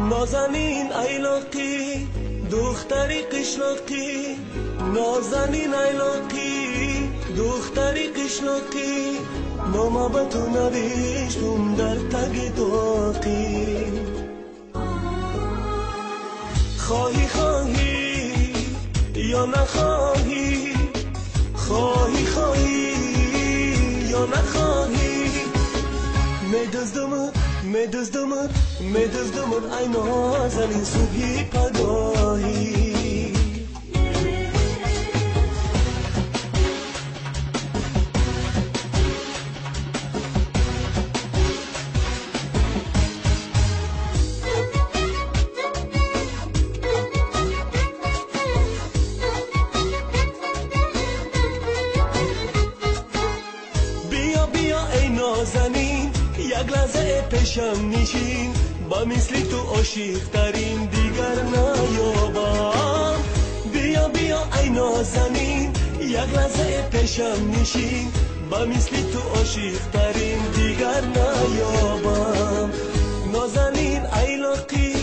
نازنین ایلاقی دختری قشلاقی، نازنین ایلاقی دختری قشلاقی، نامه به تو نوشتم در تگ داغی. خواهی خواهی یا نخواهی، خواهی خواهی یا نخواهی، میدزدمت ای نازنین صبحی پگاهی. بیا ای نازنین یک لحظه پیشم نشین، با مثل تو عاشق ترین دیگر نیابم. بیا ای نازنین یک لحظه پیشم نشین، با مثل تو عاشق ترین دیگر نیابم. نازنین ایلاقی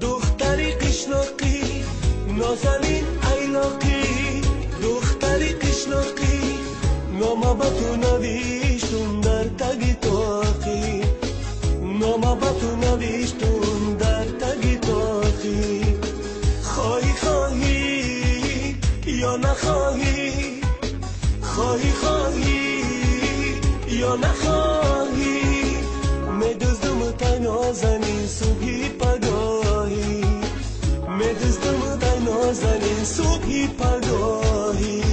دختری قشلاقی، نازنین ایلاقی دختری قشلاقی، نامه به تو نوشتم در تگ داغی، نامه به تو نوشتم در تگ داغی. خواهی خواهی یا نخواهی، خواهی خواهی یا نخواهی، میدزدمت ای نازنین صبحی پگاهی، میدزدمت ای نازنین صبحی پگاهی.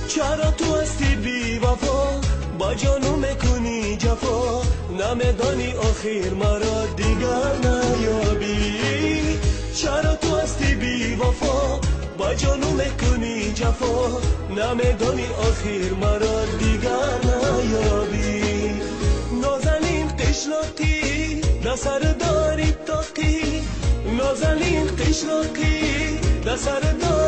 چرا تو هستی بی وفا، با جانو میکنی جفا، نمیدانی آخر مرا دیگر نیابی. چرا تو هستی بی وفا، با جانو میکنی جفا، نمیدانی آخر مرا دیگر نیابی. نازنین قشلاقی دسر داری تاقی، نازنین قشلاقی دسر داری